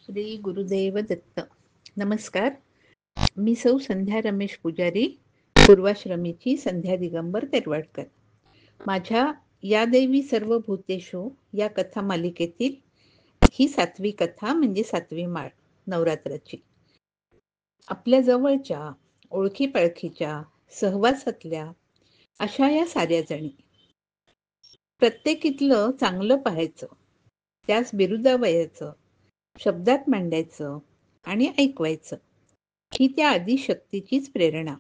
श्री गुरुदेव दत्त. नमस्कार. मी सौ संध्या रमेश पुजारी, पूर्वाश्रमीची संध्या दिगंबर तेरवाडकर. माझ्या या देवी सर्व भूतेषु या कथा मालिकेतील ही 7वी कथा म्हणजे 7वी माळ नवरात्राची. आपल्या जवळच्या, ओळखी पाळखीच्या, सहवासातल्या अशा या साऱ्या जणी. प्रत्येकीतलं चांगलं पाहायचं, त्यास बिरुदावयाचं, शब्दात मांडायचं आणि ऐकवायचं, ही त्या आदिशक्तीचीच प्रेरणा.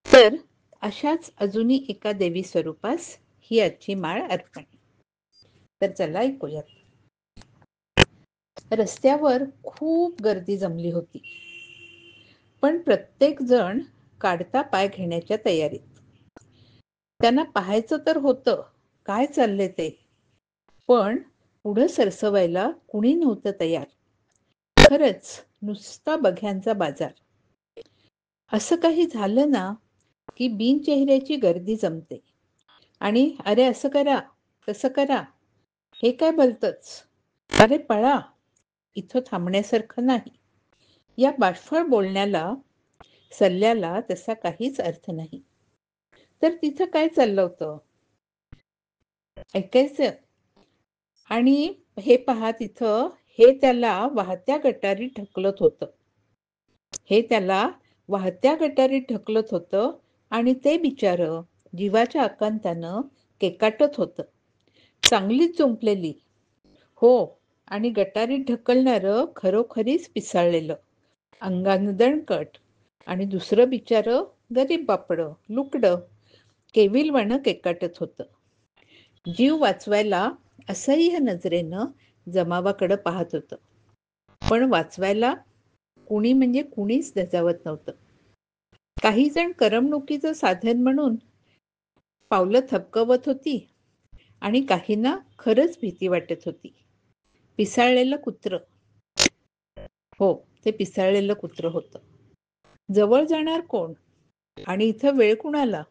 तर अशाच अजूनही एका देवी स्वरूपास ही आजची माळ अर्पण. तर चला ऐकूयात. रस्त्यावर खूप गर्दी जमली होती, पण प्रत्येक जण काढता पाय घेण्याच्या तयारीत. त्यांना पाहायचं तर होतं काय चाललंय ते, पण पुढं सरसवायला कुणी नव्हतं तयार. खरंच नुसता बघ्यांचा बाजार. असं काही झालं ना की बिनचेहऱ्याची गर्दी जमते आणि अरे असं करा, तसं करा, हे काय भलतंच, अरे पळा, इथं थांबण्यासारखं नाही. या बाष्फळ बोलण्याला, सल्ल्याला तसा काहीच अर्थ नाही. तर तिथं काय चाललं होतं, ऐकायचं. आणि हे पहा, तिथं हे त्याला वाहत्या गटारीत ढकलत होतं. हे त्याला वाहत्या गटारीत ढकलत होतं आणि ते बिचारं जीवाच्या आकांतानं केकाटत होतं. चांगलीच जुंपलेली हो, आणि गटारीत ढकलणारं खरोखरीच पिसाळलेलं, अंगानं दणकट, आणि दुसरं बिचारं गरीब बापडं, लुकडं, केविलवाणं केकाटत होतं. जीव वाचवायला असह्य नजरेनं जमावाकडं पाहत होतं, पण वाचवायला कुणी म्हणजे कुणीच धजावत नव्हतं. काही जण करमणुकीचं साधन म्हणून पावलं थबकवत होती आणि काहींना खरंच भीती वाटत होती. पिसाळलेलं कुत्रं, हो, ते पिसाळलेलं कुत्रं होतं. जवळ जाणार कोण आणि इथं वेळ कुणाला.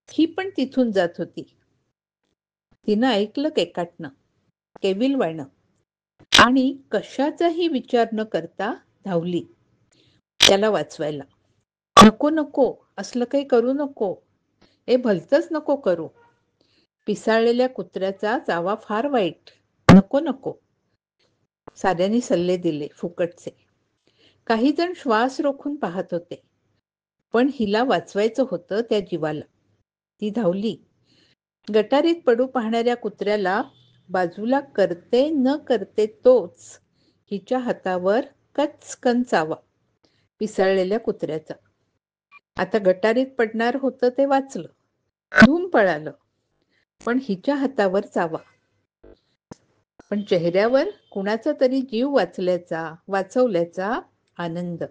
ही पण तिथून जात होती. तिनं ऐकलं केकाटणं, केविलवाणं, आणि कशाचाही विचार न करता धावली त्याला वाचवायला. नको नको, असलं काही करू नको, भलतंच नको करू. पिसाळलेल्या कुत्र्याचा चावा फार वाईट, नको नको. साऱ्यांनी सल्ले दिले फुकटचे. काही जण श्वास रोखून पाहत होते, पण हिला वाचवायचं होतं त्या जीवाला. ती धावली. गटारीत पडू पाहणाऱ्या कुत्र्याला बाजूला करते न करते तोच हिच्या हातावर कचकन चावा, पिसाळलेल्या कुत्र्याचा. आता गटारीत पडणार होतं ते वाचलं, धूम पळालं, पण हिच्या हातावर चावा. पण चेहऱ्यावर कुणाचा तरी जीव वाचवल्याचा आनंद.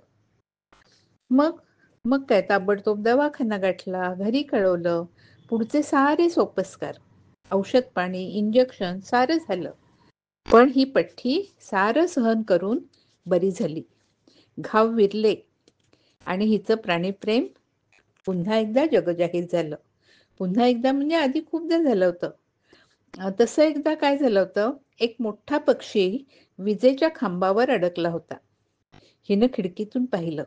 मग मग काय, ताबडतोब दवाखाना गाठला, घरी कळवलं. पुढचे सारे सोपस्कार, औषध पाणी, इंजेक्शन सारं झालं. पण ही पठ्ठी सारं सहन करून बरी झाली. घाव विरले आणि हिचं प्राणीप्रेम पुन्हा एकदा जगजाहीर झालं. पुन्हा एकदा म्हणजे आधी खूपदा झालं होतं. तसं एकदा काय झालं होतं, एक मोठा पक्षी विजेच्या खांबावर अडकला होता. हिनं खिडकीतून पाहिलं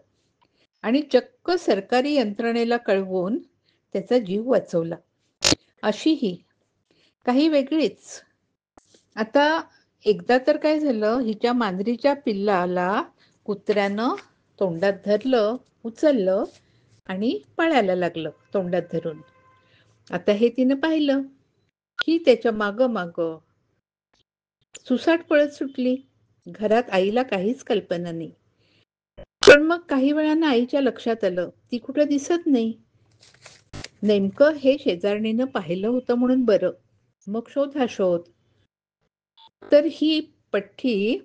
आणि चक्क सरकारी यंत्रणेला कळवून त्याचा जीव वाचवला. अशी ही काही वेगळीच. आता एकदा तर काय झालं, हिच्या मांजरीच्या पिल्लाला कुत्र्यानं तोंडात धरलं, उचललं आणि पळायला लागलं तोंडात धरून. आता हे तिनं पाहिलं की त्याच्या माग सुसाट पळत सुटली. घरात आईला काहीच कल्पना नाही. पण मग काही वेळानं आईच्या लक्षात आलं, ती कुठं दिसत नाही. नेमकं हे शेजारणीनं पाहिलं होतं म्हणून बरं. मग शोध. तर ही पठ्ठी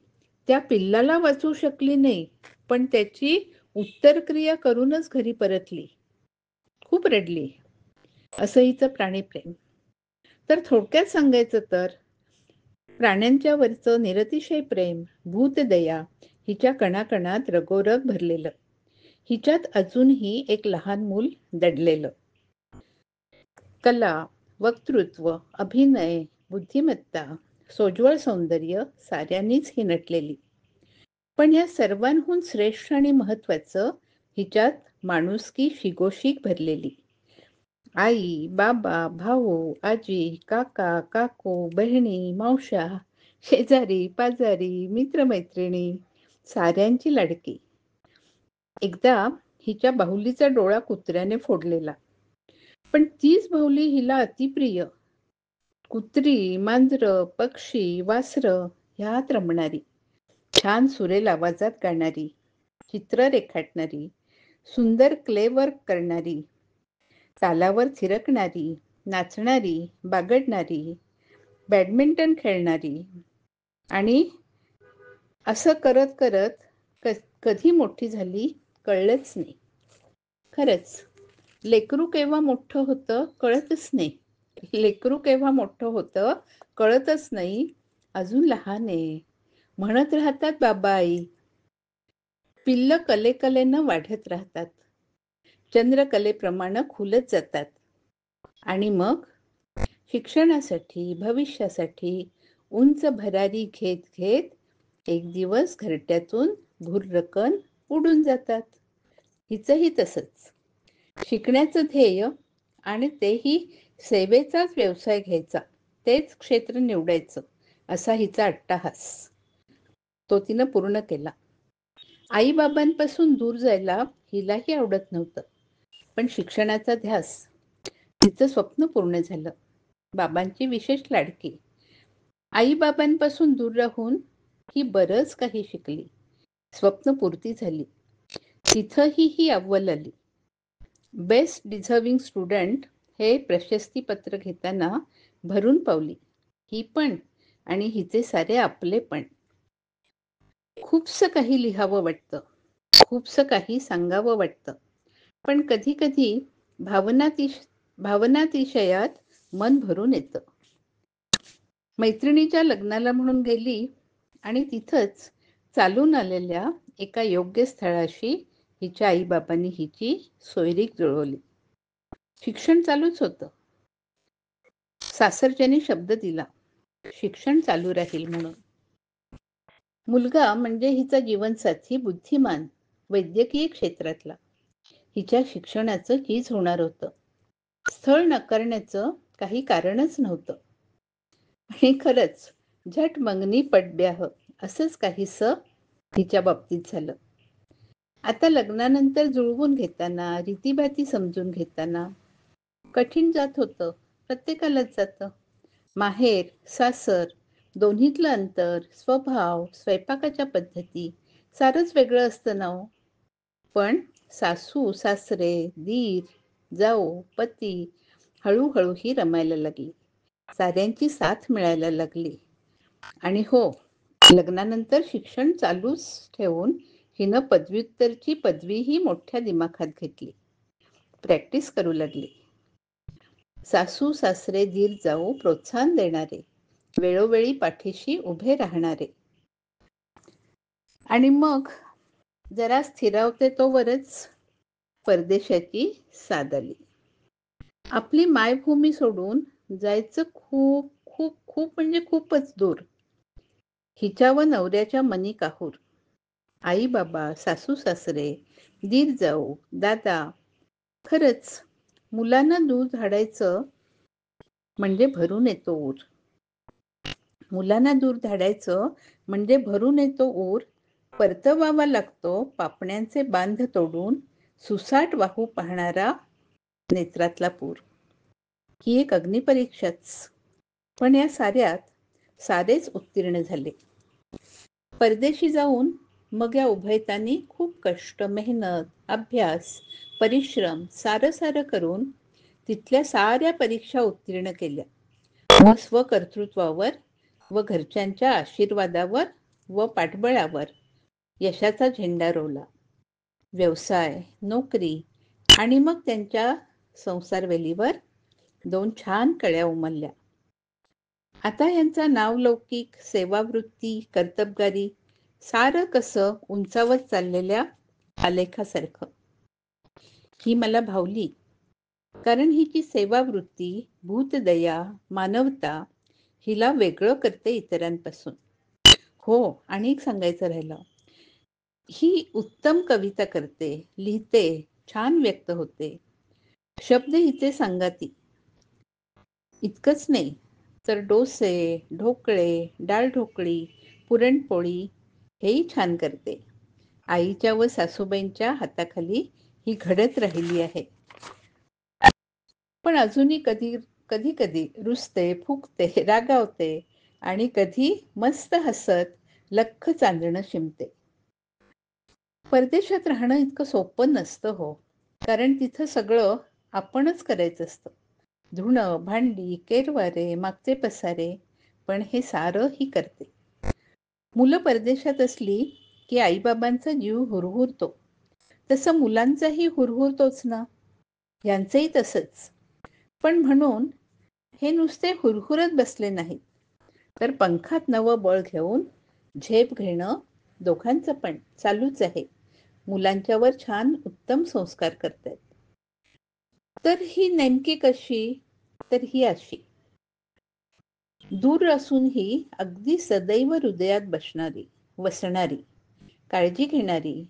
त्या पिल्लाला वाचवू शकली नाही, पण त्याची उत्तरक्रिया करूनच घरी परतली. खूप रडली. असं हिचं प्राणीप्रेम. तर थोडक्यात सांगायचं तर प्राण्यांच्या वरचं निरतिशय प्रेम, भूतदया हिच्या कणाकणात रगोरग भरलेलं. हिच्यात अजूनही एक लहान मूल दडलेलं. कला, वक्तृत्व, अभिनय, बुद्धिमत्ता, सोज्वळ सौंदर्य साऱ्यांनीच ही नटलेली. पण या सर्वांहून श्रेष्ठ आणि महत्वाचं हिच्यात माणुसकी शिगोशीग भरलेली. आई, बाबा, भाऊ, आजी, काका, काकू, बहिणी, मावश्या, शेजारी, पाजारी, मित्रमैत्रिणी, साऱ्यांची लाडकी. एकदा हिच्या बाहुलीचा डोळा कुत्र्याने फोडलेला. पण तीच बाहुली हिला अतिप्रिय. कुत्री, मांजरं, पक्षी, वासरं ह्यात रमणारी, छान सुरेल आवाजात गाणारी, चित्र रेखाटणारी, सुंदर क्ले वर्क करणारी, तालावर थिरकणारी, नाचणारी, बागडणारी, बॅडमिंटन खेळणारी आणि असं करत करत कधी मोठी झाली कळलंच नाही. खरंच लेकरू केव्हा मोठं होतं कळतच नाही. लेकरू केव्हा मोठं होतं कळतच नाही. अजून लहान आहे म्हणत राहतात बाबा आई. पिल्लं कलेकलेनं वाढत राहतात. चंद्रकलेप्रमाणे खुलत जातात. आणि मग शिक्षणासाठी, भविष्यासाठी उंच भरारी घेत घेत एक दिवस घरट्यातून भुर्रकन उडून जातात. हिचंही तसंच. शिकण्याचं ध्येय आणि तेही सेवेचाच व्यवसाय घ्यायचा, तेच क्षेत्र निवडायचं असा हिचा अट्टाहास. तो तिनं पूर्ण केला. आईबाबांपासून दूर जायला हिलाही आवडत नव्हतं. पण शिक्षणाचा ध्यास, तिचं स्वप्न पूर्ण झालं. बाबांची विशेष लाडकी. आईबाबांपासून दूर राहून ही बरंच काही शिकली. स्वप्नपूर्ती झाली. तिथंही ही अव्वल आली. बेस्ट डिझर्विंग स्टुडंट हे प्रशस्तीपत्र घेताना भरून पावली. ही पण आणि हिचे सारे आपले पण. खूपसं काही लिहावं वाटतं, खूपसं काही सांगावं वाटतं. पण कधी कधी भावनातिशयात मन भरून येतं. मैत्रिणीच्या लग्नाला म्हणून गेली आणि तिथंच चालून आलेल्या एका योग्य स्थळाशी हिच्या आईबाबांनी हिची सोयरीक जुळवली. शिक्षण चालूच होतं. सासरच्याने शब्द दिला, शिक्षण चालू राहील म्हणून. मुलगा म्हणजे हिचा जीवनसाथी, बुद्धिमान, वैद्यकीय क्षेत्रातला. हिच्या शिक्षणाचं हीच होणार होतं. स्थळ नाकारण्याचं काही कारणच नव्हतं. आणि खरंच झट मंगनी पडब्याह असंच काहीसं हिच्या बाबतीत झालं. आता लग्नानंतर जुळवून घेताना, रीतीभाती समजून घेताना कठीण जात होतं. प्रत्येकालाच जातं. माहेर, सासर दोन्हीतलं अंतर, स्वभाव, स्वयंपाकाच्या पद्धती सारंच वेगळं असतं ना हो. पण सासू, सासरे, दीर, जाऊ, पती हळूहळू ही रमायला लागली. साऱ्यांची साथ मिळायला लागली. आणि हो, लग्नानंतर शिक्षण चालूच ठेवून हिनं पदव्युत्तरची पदवीही मोठ्या दिमाखात घेतली. प्रॅक्टिस करू लागली. सासू, सासरे, दीर, जाऊ प्रोत्साहन देणारे, वेळोवेळी पाठीशी उभे राहणारे. आणि मग जरा स्थिरावते तोवरच परदेशाची साद आली. आपली मायभूमी सोडून जायचं खूप खूप खूप म्हणजे खूपच दूर. हिच्या व नवऱ्याच्या मनी काहूर. आई बाबा, सासू सासरे, दीर जाऊ, दादा. खरंच मुलांना दूध धाडायचं म्हणजे भरून येतो ऊर. मुलांना दूर धाडायचं म्हणजे भरून येतो ऊर. परतवावा लागतो पापण्यांचे बांध तोडून सुसाट वाहू पाहणारा नेत्रातला पूर. ही एक अग्निपरीक्षाच. पण या साऱ्यात सारेच उत्तीर्ण झाले. परदेशी जाऊन मग या उभयतांनी खूप कष्ट, मेहनत, अभ्यास, परिश्रम सारं करून तिथल्या साऱ्या परीक्षा उत्तीर्ण केल्या. व स्वकर्तृत्वावर व घरच्यांच्या आशीर्वादावर व पाठबळावर यशाचा झेंडा रोवला. व्यवसाय, नोकरी आणि मग त्यांच्या संसारवेलीवर 2 छान कळ्या उमलल्या. आता यांचा नावलौकिक, सेवावृत्ती, कर्तबगारी सारं कसं उंचावत चाललेल्या आलेखासारखं. ही मला भावली. कारण हिची सेवावृत्ती, भूतदया, मानवता हिला वेगळं करते इतरांपासून. हो, आणि एक सांगायचं राहिलं. ही उत्तम कविता करते, लिहिते, छान व्यक्त होते. शब्द हिचे संगाती. इतकंच नाही तर डोसे, ढोकळे, डाळ ढोकळी, पुरणपोळी हेही छान करते. आईच्या व सासूबाईंच्या हाताखाली ही घडत राहिली आहे. पण अजूनही कधी कधी कधी रुसते, फुगते, रागावते आणि कधी मस्त हसत लख्ख चांदणं शिंपते. परदेशात राहणं इतकं सोपं नसतं हो. कारण तिथं सगळं आपणच करायचं असतं. धुणं, भांडी, केरवारे, मागचे पसारे, पण हे सारं ही करते. मुलं परदेशात असली की आईबाबांचा जीव हुरहुरतो. तसं मुलांचाही हुरहुरतोच ना. यांचंही तसंच. पण म्हणून हे नुसते हुरहुरत बसले नाहीत, तर पंखात नवं बळ घेऊन झेप घेणं दोघांचं पण चालूच आहे. मुलांच्यावर छान उत्तम संस्कार करतायत. तर ही नेमकी कशी? तर ही अशी. दूर असूनही अगदी सदैव हृदयात वसणारी, काळजी घेणारी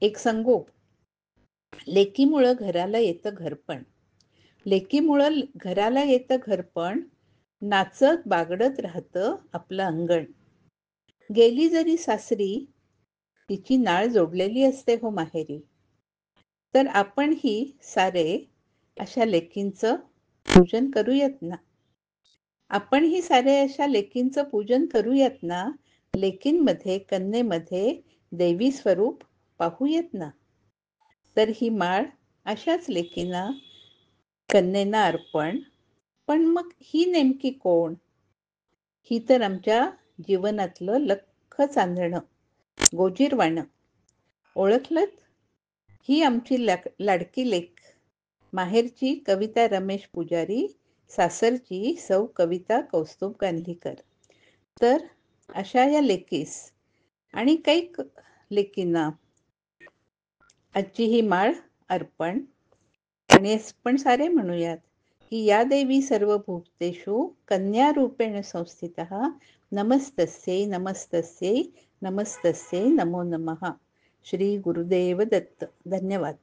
एक संगोप. लेकीमुळं घराला येतं घरपण. लेकीमुळं घराला येतं घरपण, नाचत बागडत राहतं आपलं अंगण. गेली जरी सासरी, तिची नाळ जोडलेली असते हो माहेरी. तर आपण ही सारे अशा लेकींचं पूजन करूयात ना. आपण ही सारे अशा लेकींचं पूजन करूयात ना. लेकींमध्ये, कन्येमध्ये देवी स्वरूप पाहूयात ना. तर ही माळ अशाच लेकींना, कन्येना अर्पण. पण मग ही नेमकी कोण? ही तर आमच्या जीवनातलं लख्ख चांदणं, गोजीरवाणं. ओळखलत? ही आमची लाडकी लेक. माहेरची कविता रमेश पुजारी, सासरची सौ कविता कौस्तुभ गांधीकर. तर अशा या लेकीस आणि काही लेकींना आजची ही माळ अर्पण. आणि आपण सारे म्हणूयात की या देवी सर्वभूतेषु कन्यारूपेण संस्थितः नमस्तस्यै नमस्तस्यै नमस्तस्यै नमो नमः. श्री गुरुदेव दत्त. धन्यवाद.